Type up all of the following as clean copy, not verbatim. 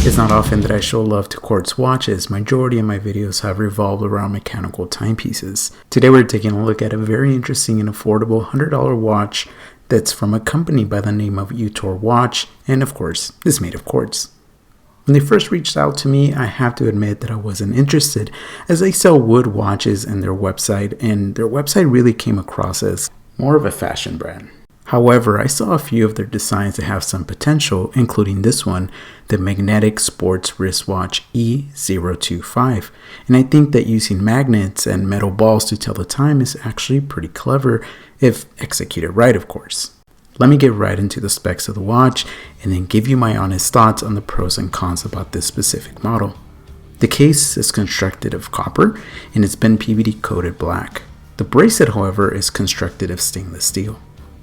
It's not often that I show love to quartz watches. Majority of my videos have revolved around mechanical timepieces. Today we're taking a look at a very interesting and affordable $100 watch that's from a company by the name of Utor Watch, and of course, is made of quartz. When they first reached out to me, I have to admit that I wasn't interested, as they sell wood watches in their website, and their website really came across as more of a fashion brand. However, I saw a few of their designs that have some potential, including this one, the Magnetic Sports Wristwatch E025. And I think that using magnets and metal balls to tell the time is actually pretty clever, if executed right, of course. Let me get right into the specs of the watch and then give you my honest thoughts on the pros and cons about this specific model. The case is constructed of copper and it's been PVD coated black. The bracelet, however, is constructed of stainless steel.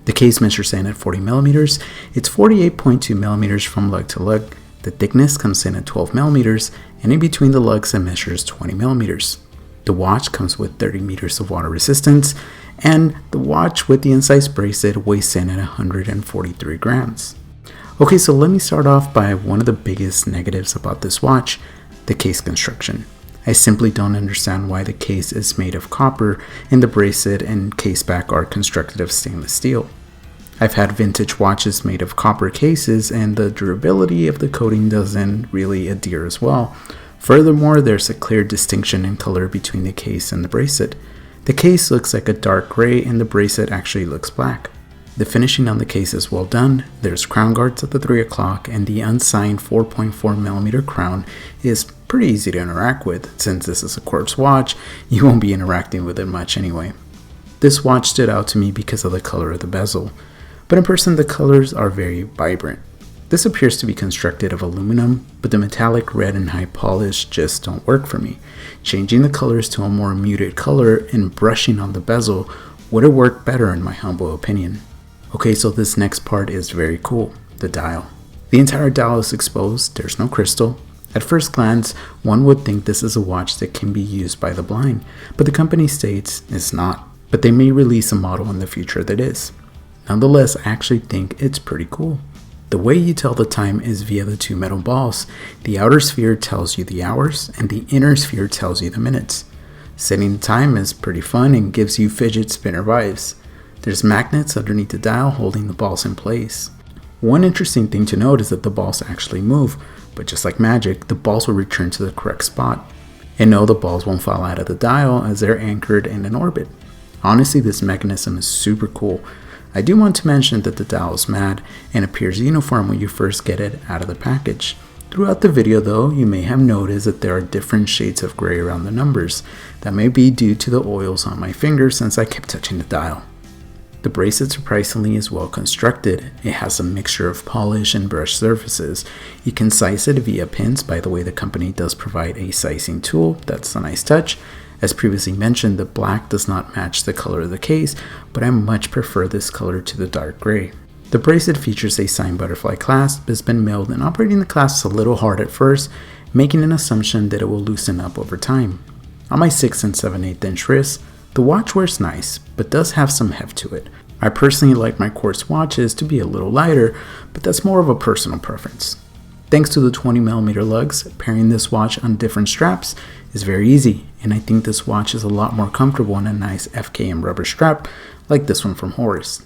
The case measures in at 40 millimeters. It's 48.2 millimeters from lug to lug. The thickness comes in at 12 millimeters, and in between the lugs it measures 20 millimeters. The watch comes with 30 meters of water resistance, and the watch with the incised bracelet weighs in at 143 grams. Okay, so let me start off by one of the biggest negatives about this watch, the case construction. I simply don't understand why the case is made of copper and the bracelet and case back are constructed of stainless steel. I've had vintage watches made of copper cases and the durability of the coating doesn't really adhere as well. Furthermore, there's a clear distinction in color between the case and the bracelet. The case looks like a dark gray and the bracelet actually looks black. The finishing on the case is well done. There's crown guards at the 3 o'clock and the unsigned 4.4 millimeter crown is pretty easy to interact with. Since this is a quartz watch, you won't be interacting with it much anyway. This watch stood out to me because of the color of the bezel, but in person the colors are very vibrant. This appears to be constructed of aluminum, but the metallic red and high polish just don't work for me. Changing the colors to a more muted color and brushing on the bezel would have worked better in my humble opinion. Okay, so this next part is very cool, the dial. The entire dial is exposed, there's no crystal. At first glance, one would think this is a watch that can be used by the blind, but the company states it's not. But they may release a model in the future that is. Nonetheless, I actually think it's pretty cool. The way you tell the time is via the two metal balls. The outer sphere tells you the hours, and the inner sphere tells you the minutes. Setting the time is pretty fun and gives you fidget spinner vibes. There's magnets underneath the dial holding the balls in place. One interesting thing to note is that the balls actually move, but just like magic, the balls will return to the correct spot. And no, the balls won't fall out of the dial as they're anchored in an orbit. Honestly, this mechanism is super cool. I do want to mention that the dial is matte and appears uniform when you first get it out of the package. Throughout the video though, you may have noticed that there are different shades of gray around the numbers. That may be due to the oils on my fingers since I kept touching the dial. The bracelet surprisingly is well constructed. It has a mixture of polish and brush surfaces. You can size it via pins. By the way, the company does provide a sizing tool. That's a nice touch. As previously mentioned, the black does not match the color of the case, but I much prefer this color to the dark gray. The bracelet features a signed butterfly clasp, has been milled, and operating the clasp is a little hard at first, making an assumption that it will loosen up over time. On my 6 and 7/8 inch wrists, the watch wears nice, but does have some heft to it. I personally like my quartz watches to be a little lighter, but that's more of a personal preference. Thanks to the 20 millimeter lugs, pairing this watch on different straps is very easy, and I think this watch is a lot more comfortable on a nice FKM rubber strap like this one from Horus.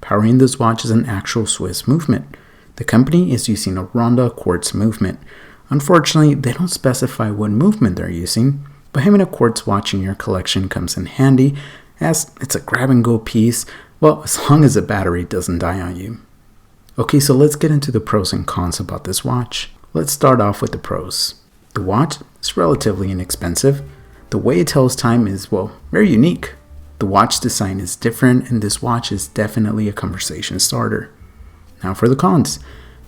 Powering this watch is an actual Swiss movement. The company is using a Ronda quartz movement. Unfortunately, they don't specify what movement they're using, but having a quartz watch in your collection comes in handy as it's a grab and go piece, well, as long as the battery doesn't die on you. Okay, so let's get into the pros and cons about this watch. Let's start off with the pros. The watch is relatively inexpensive. The way it tells time is, well, very unique. The watch design is different and this watch is definitely a conversation starter. Now for the cons.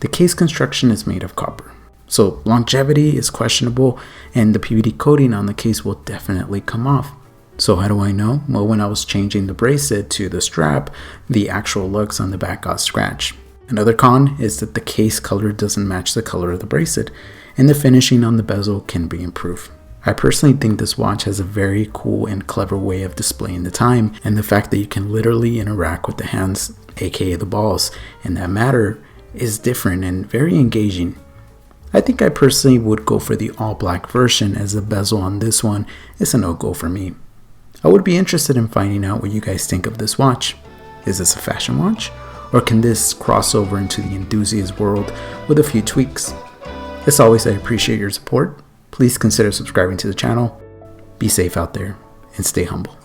The case construction is made of copper. So longevity is questionable and the PVD coating on the case will definitely come off. So how do I know? Well, when I was changing the bracelet to the strap, the actual lugs on the back got scratched. Another con is that the case color doesn't match the color of the bracelet, and the finishing on the bezel can be improved. I personally think this watch has a very cool and clever way of displaying the time, and the fact that you can literally interact with the hands, aka the balls, and that matter is different and very engaging. I think I personally would go for the all black version, as the bezel on this one is a no-go for me. I would be interested in finding out what you guys think of this watch. Is this a fashion watch? Or can this cross over into the enthusiast world with a few tweaks? As always, I appreciate your support. Please consider subscribing to the channel. Be safe out there and stay humble.